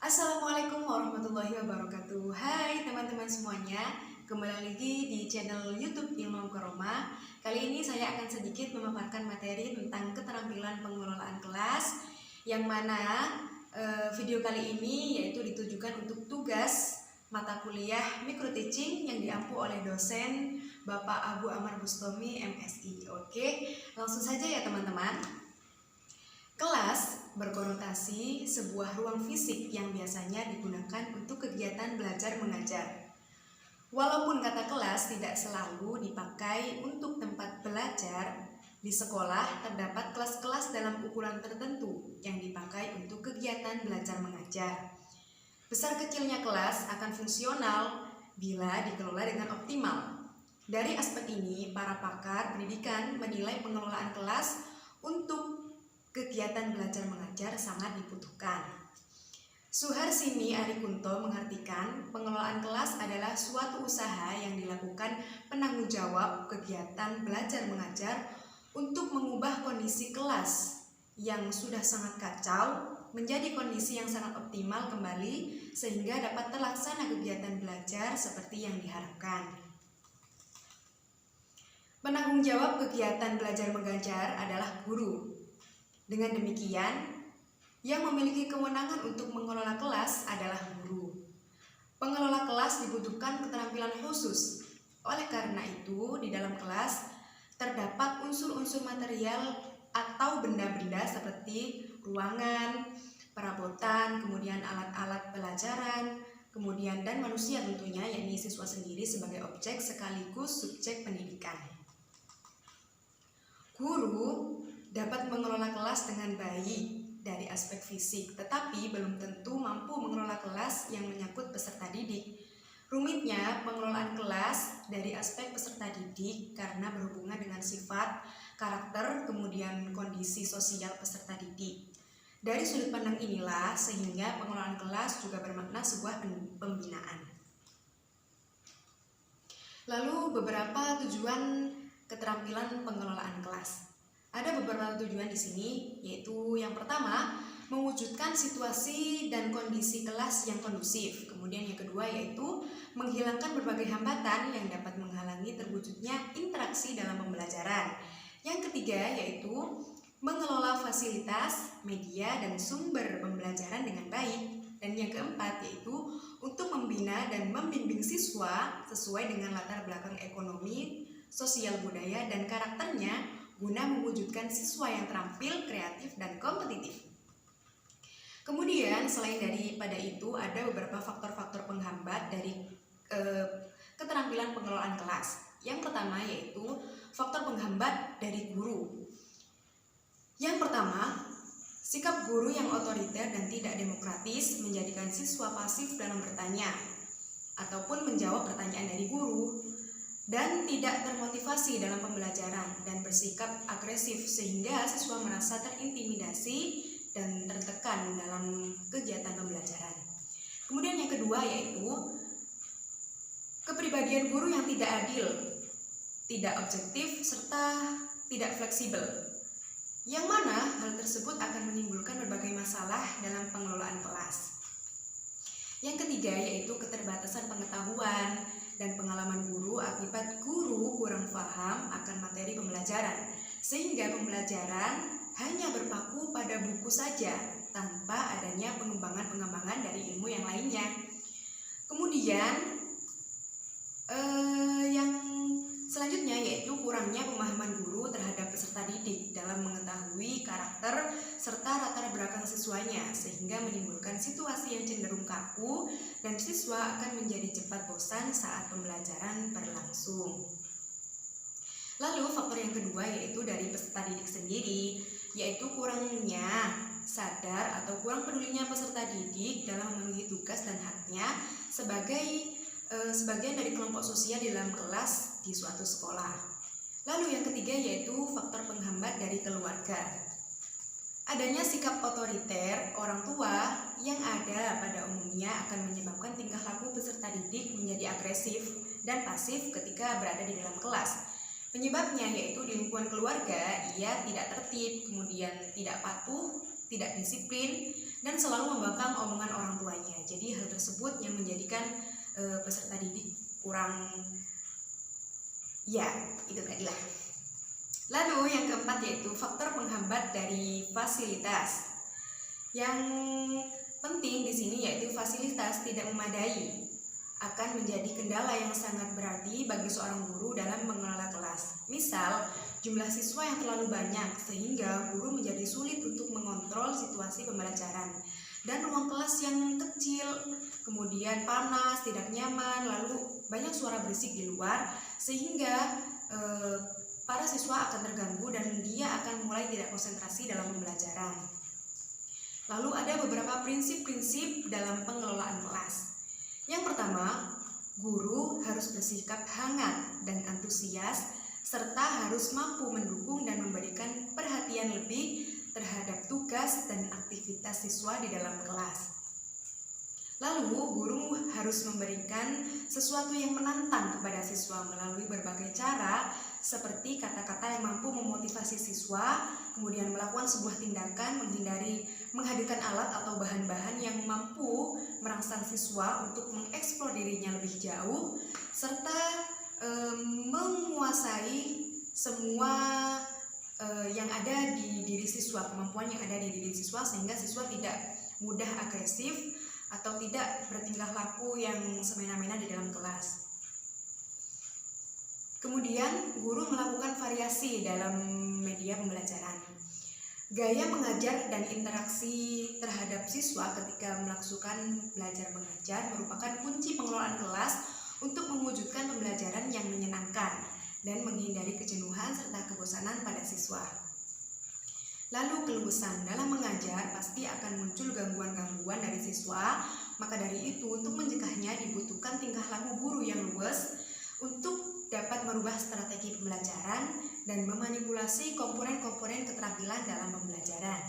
Assalamualaikum warahmatullahi wabarakatuh. Hai teman-teman semuanya, kembali lagi di channel YouTube Ilmu Mukaromah. Kali ini saya akan sedikit memaparkan materi tentang keterampilan pengelolaan kelas, yang mana video kali ini yaitu ditujukan untuk tugas mata kuliah Micro Teaching yang diampu oleh dosen Bapak Abu Amar Bustomi MSI. Oke, langsung saja ya teman-teman. Kelas berkonotasi sebuah ruang fisik yang biasanya digunakan untuk kegiatan belajar mengajar. Walaupun kata kelas tidak selalu dipakai untuk tempat belajar, di sekolah terdapat kelas-kelas dalam ukuran tertentu yang dipakai untuk kegiatan belajar mengajar. Besar kecilnya kelas akan fungsional bila dikelola dengan optimal. Dari aspek ini, para pakar pendidikan menilai pengelolaan kelas untuk kegiatan belajar mengajar sangat dibutuhkan. Suharsini Arikunto mengartikan pengelolaan kelas adalah suatu usaha yang dilakukan penanggung jawab kegiatan belajar mengajar untuk mengubah kondisi kelas yang sudah sangat kacau menjadi kondisi yang sangat optimal kembali sehingga dapat terlaksana kegiatan belajar seperti yang diharapkan. Penanggung jawab kegiatan belajar mengajar adalah guru. Dengan demikian, yang memiliki kewenangan untuk mengelola kelas adalah guru. Pengelola kelas dibutuhkan keterampilan khusus. Oleh karena itu, di dalam kelas terdapat unsur-unsur material atau benda-benda seperti ruangan, perabotan, kemudian alat-alat pelajaran, kemudian dan manusia tentunya, yakni siswa sendiri sebagai objek sekaligus subjek pendidikan. Guru dapat mengelola kelas dengan baik dari aspek fisik, tetapi belum tentu mampu mengelola kelas yang menyangkut peserta didik. Rumitnya pengelolaan kelas dari aspek peserta didik karena berhubungan dengan sifat, karakter, kemudian kondisi sosial peserta didik. Dari sudut pandang inilah sehingga pengelolaan kelas juga bermakna sebuah pembinaan. Lalu beberapa tujuan keterampilan pengelolaan kelas. Ada beberapa tujuan di sini, yaitu yang pertama, mewujudkan situasi dan kondisi kelas yang kondusif. Kemudian yang kedua yaitu menghilangkan berbagai hambatan yang dapat menghalangi terwujudnya interaksi dalam pembelajaran. Yang ketiga yaitu mengelola fasilitas, media, dan sumber pembelajaran dengan baik. Dan yang keempat yaitu untuk membina dan membimbing siswa sesuai dengan latar belakang ekonomi, sosial budaya, dan karakternya guna mewujudkan siswa yang terampil, kreatif, dan kompetitif. Kemudian selain daripada itu ada beberapa faktor-faktor penghambat dari keterampilan pengelolaan kelas. Yang pertama yaitu faktor penghambat dari guru. Yang pertama, sikap guru yang otoriter dan tidak demokratis menjadikan siswa pasif dalam bertanya ataupun menjawab pertanyaan dari guru, dan tidak termotivasi dalam pembelajaran dan bersikap agresif sehingga siswa merasa terintimidasi dan tertekan dalam kegiatan pembelajaran. Kemudian yang kedua yaitu kepribadian guru yang tidak adil, tidak objektif, serta tidak fleksibel, yang mana hal tersebut akan menimbulkan berbagai masalah dalam pengelolaan kelas. Yang ketiga yaitu keterbatasan pengetahuan dan pengalaman guru akibat guru kurang paham akan materi pembelajaran, sehingga pembelajaran hanya berpaku pada buku saja tanpa adanya pengembangan dari ilmu yang lainnya. Kemudian yang selanjutnya yaitu kurangnya pemahaman guru terhadap peserta didik dalam mengetahui karakter serta latar belakang siswanya, sehingga menimbulkan situasi yang cenderung kaku dan siswa akan menjadi cepat bosan saat pembelajaran berlangsung. Lalu faktor yang kedua yaitu dari peserta didik sendiri, yaitu kurangnya sadar atau kurang pedulinya peserta didik dalam memenuhi tugas dan haknya sebagai sebagian dari kelompok sosial di dalam kelas di suatu sekolah. Lalu yang ketiga yaitu faktor penghambat dari keluarga. Adanya sikap otoriter orang tua yang ada pada umumnya akan menyebabkan tingkah laku peserta didik menjadi agresif dan pasif ketika berada di dalam kelas. Penyebabnya yaitu di lingkungan keluarga ia tidak tertib, kemudian tidak patuh, tidak disiplin, dan selalu membangkang menentang omongan orang tuanya. Jadi hal tersebut yang menjadikan peserta didik kurang, ya itu tadilah. Lalu yang keempat yaitu faktor penghambat dari fasilitas. Yang penting di sini yaitu fasilitas tidak memadai akan menjadi kendala yang sangat berarti bagi seorang guru dalam mengelola kelas. Misal, jumlah siswa yang terlalu banyak sehingga guru menjadi sulit untuk mengontrol situasi pembelajaran. Dan ruang kelas yang kecil, kemudian panas, tidak nyaman, lalu banyak suara berisik di luar sehingga para siswa akan terganggu dan dia akan mulai tidak konsentrasi dalam pembelajaran. Lalu ada beberapa prinsip-prinsip dalam pengelolaan kelas. Yang pertama, guru harus bersikap hangat dan antusias serta harus mampu mendukung dan memberikan perhatian lebih terhadap tugas dan aktivitas siswa di dalam kelas. Lalu, guru harus memberikan sesuatu yang menantang kepada siswa melalui berbagai cara seperti kata-kata yang mampu memotivasi siswa, kemudian melakukan sebuah tindakan menghadirkan alat atau bahan-bahan yang mampu merangsang siswa untuk mengeksplor dirinya lebih jauh, serta menguasai semua yang ada di diri siswa, kemampuan yang ada di diri siswa sehingga siswa tidak mudah agresif atau tidak bertingkah laku yang semena-mena di dalam kelas. Kemudian, guru melakukan variasi dalam media pembelajaran. Gaya mengajar dan interaksi terhadap siswa ketika melakukan belajar mengajar merupakan kunci pengelolaan kelas untuk mewujudkan pembelajaran yang menyenangkan dan menghindari kejenuhan serta kebosanan pada siswa. Lalu kelulusan dalam mengajar pasti akan muncul gangguan-gangguan dari siswa, maka dari itu untuk mencegahnya dibutuhkan tingkah laku guru yang luwes untuk dapat merubah strategi pembelajaran dan memanipulasi komponen-komponen keterampilan dalam pembelajaran.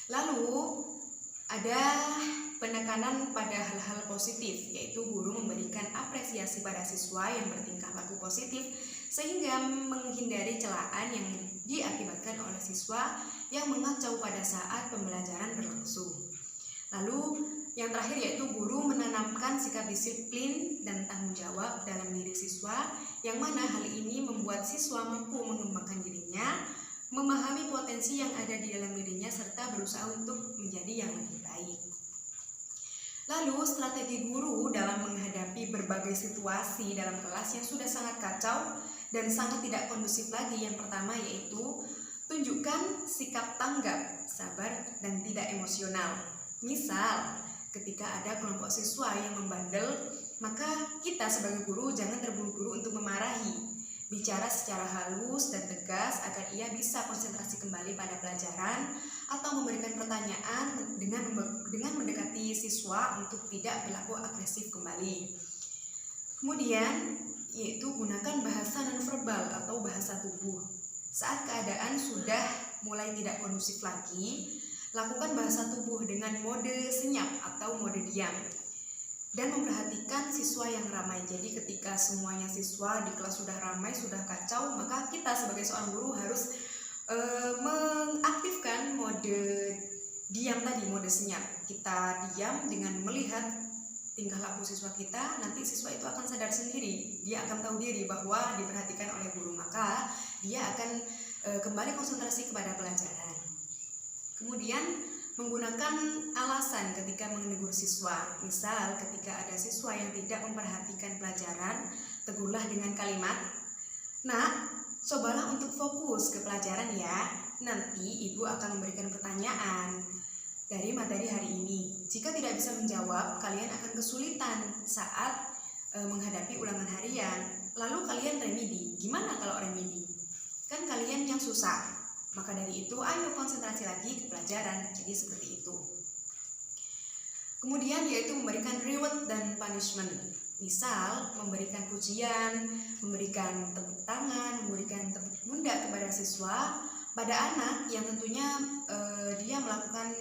Lalu ada penekanan pada hal-hal positif, yaitu guru memberikan apresiasi pada siswa yang bertingkah laku positif sehingga menghindari celaan yang diakibatkan oleh siswa yang mengacau pada saat pembelajaran berlangsung. Lalu yang terakhir yaitu guru menanamkan sikap disiplin dan tanggung jawab dalam diri siswa, yang mana hal ini membuat siswa mampu mengembangkan dirinya, memahami potensi yang ada di dalam dirinya, serta berusaha untuk menjadi yang lebih baik. Lalu strategi guru dalam menghadapi berbagai situasi dalam kelas yang sudah sangat kacau dan sangat tidak kondusif lagi. Yang pertama yaitu tunjukkan sikap tanggap, sabar, dan tidak emosional. Misal, ketika ada kelompok siswa yang membandel, maka kita sebagai guru jangan terburu-buru untuk memarahi. Bicara secara halus dan tegas agar ia bisa konsentrasi kembali pada pelajaran atau memberikan pertanyaan dengan mendekati siswa untuk tidak berlaku agresif kembali. Kemudian, yaitu gunakan bahasa nonverbal atau bahasa tubuh. Saat keadaan sudah mulai tidak kondusif lagi, lakukan bahasa tubuh dengan mode senyap atau mode diam dan memperhatikan siswa yang ramai. Jadi ketika semuanya siswa di kelas sudah ramai, sudah kacau, maka kita sebagai seorang guru harus mengaktifkan mode diam tadi, mode senyap. Kita diam dengan melihat tingkah laku siswa kita, nanti siswa itu akan sadar sendiri, dia akan tahu diri bahwa diperhatikan oleh guru, maka dia akan kembali konsentrasi kepada pelajaran. Kemudian menggunakan alasan ketika menegur siswa. Misal ketika ada siswa yang tidak memperhatikan pelajaran, tegurlah dengan kalimat, "Nak, cobalah untuk fokus ke pelajaran ya. Nanti ibu akan memberikan pertanyaan dari materi hari ini. Jika tidak bisa menjawab, kalian akan kesulitan saat menghadapi ulangan harian. Lalu kalian remedi. Gimana kalau remedi? Kan kalian yang susah. Maka dari itu, ayo konsentrasi lagi ke pelajaran." Jadi seperti itu. Kemudian yaitu memberikan reward dan punishment. Misal, memberikan pujian, memberikan tepuk tangan, memberikan tepuk pundak kepada siswa. Pada anak yang tentunya dia melakukan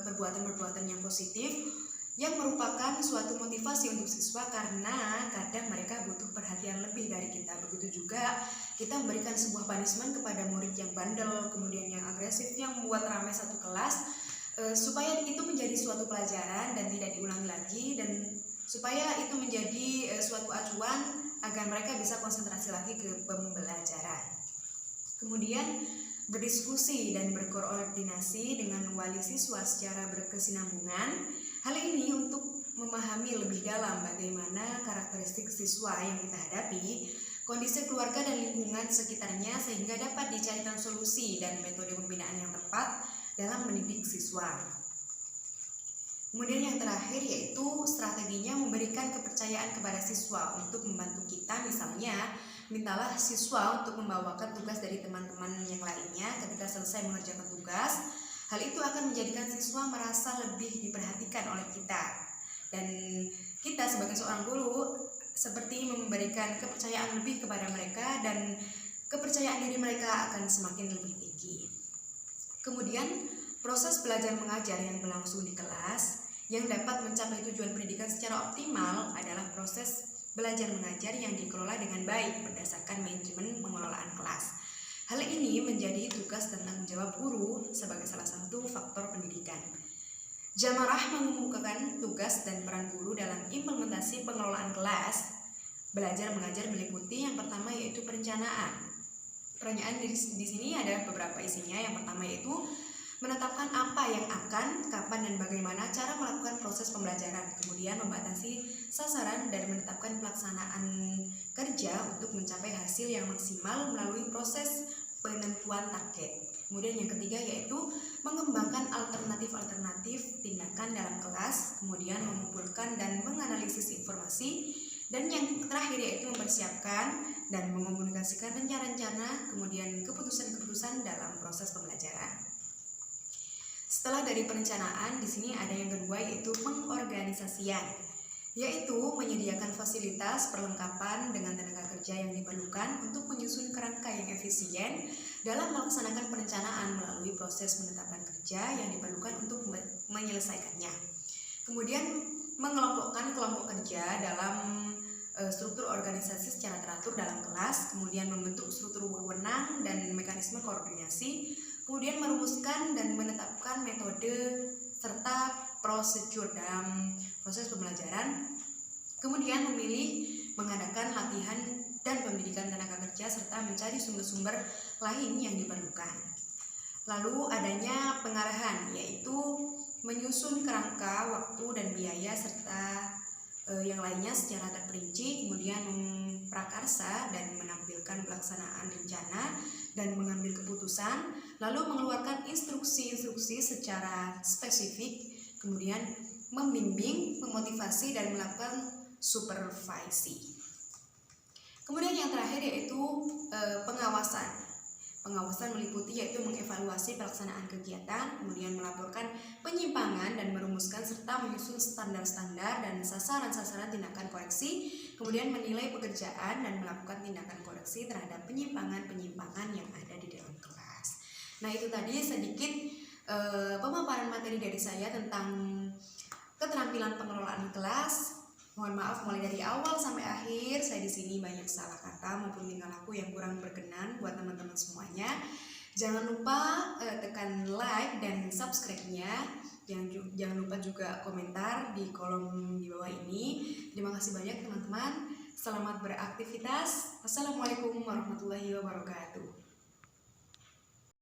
perbuatan-perbuatan yang positif, yang merupakan suatu motivasi untuk siswa karena kadang mereka butuh perhatian lebih dari kita. Begitu juga kita memberikan sebuah punishment kepada murid yang bandel, kemudian yang agresif, yang membuat ramai satu kelas. supaya itu menjadi suatu pelajaran dan tidak diulangi lagi, dan supaya itu menjadi suatu acuan agar mereka bisa konsentrasi lagi ke pembelajaran. Kemudian berdiskusi dan berkoordinasi dengan wali siswa secara berkesinambungan. Hal ini untuk memahami lebih dalam bagaimana karakteristik siswa yang kita hadapi, kondisi keluarga dan lingkungan sekitarnya, sehingga dapat dicarikan solusi dan metode pembinaan yang tepat dalam mendidik siswa. Kemudian yang terakhir yaitu strateginya memberikan kepercayaan kepada siswa untuk membantu kita. Misalnya, mintalah siswa untuk membawakan tugas dari teman-teman yang lainnya ketika selesai mengerjakan tugas. Hal itu akan menjadikan siswa merasa lebih diperhatikan oleh kita. Dan kita sebagai seorang guru seperti memberikan kepercayaan lebih kepada mereka, dan kepercayaan diri mereka akan semakin lebih tinggi. Kemudian proses belajar mengajar yang berlangsung di kelas yang dapat mencapai tujuan pendidikan secara optimal adalah proses belajar mengajar yang dikelola dengan baik berdasarkan manajemen pengelolaan kelas. Hal ini menjadi tugas dan tanggung jawab guru sebagai salah satu faktor pendidikan. Jamarah mengemukakan tugas dan peran guru dalam implementasi pengelolaan kelas. Belajar mengajar meliputi yang pertama yaitu perencanaan. Perencanaan di sini ada beberapa isinya. Yang pertama yaitu menetapkan apa yang akan, kapan, dan bagaimana cara melakukan proses pembelajaran. Kemudian membatasi sasaran dan menetapkan pelaksanaan kerja untuk mencapai hasil yang maksimal melalui proses penentuan target. Kemudian yang ketiga yaitu mengembangkan alternatif-alternatif tindakan dalam kelas, kemudian mengumpulkan dan menganalisis informasi, dan yang terakhir yaitu mempersiapkan dan mengomunikasikan rencana-rencana, kemudian keputusan-keputusan dalam proses pembelajaran. Setelah dari perencanaan, di sini ada yang kedua yaitu pengorganisasian, yaitu menyediakan fasilitas perlengkapan dengan tenaga kerja yang diperlukan untuk menyusun kerangka yang efisien dalam melaksanakan perencanaan melalui proses penetapan kerja yang diperlukan untuk menyelesaikannya. Kemudian mengelompokkan kelompok kerja dalam struktur organisasi secara teratur dalam kelas, kemudian membentuk struktur wewenang dan mekanisme koordinasi, kemudian merumuskan dan menetapkan metode serta prosedur dalam proses pembelajaran, kemudian memilih, mengadakan latihan dan pendidikan tenaga kerja, serta mencari sumber-sumber lain yang diperlukan. Lalu adanya pengarahan, yaitu menyusun kerangka, waktu, dan biaya, serta yang lainnya secara terperinci, kemudian memprakarsa dan menampilkan pelaksanaan rencana dan mengambil keputusan, lalu mengeluarkan instruksi-instruksi secara spesifik, kemudian membimbing, memotivasi, dan melakukan supervisi. Kemudian yang terakhir yaitu pengawasan. Pengawasan meliputi yaitu mengevaluasi pelaksanaan kegiatan, kemudian melaporkan penyimpangan dan merumuskan serta menyusun standar-standar dan sasaran-sasaran tindakan koreksi, kemudian menilai pekerjaan dan melakukan tindakan koreksi terhadap penyimpangan-penyimpangan yang ada di dalam kelas. Nah, itu tadi sedikit pemaparan materi dari saya tentang keterampilan pengelolaan kelas. Mohon maaf mulai dari awal sampai akhir saya di sini banyak salah kata maupun tingkah laku yang kurang berkenan buat teman-teman semuanya. Jangan lupa tekan like dan subscribe-nya. Jangan lupa juga komentar di kolom di bawah ini. Terima kasih banyak teman-teman. Selamat beraktivitas. Wassalamualaikum warahmatullahi wabarakatuh.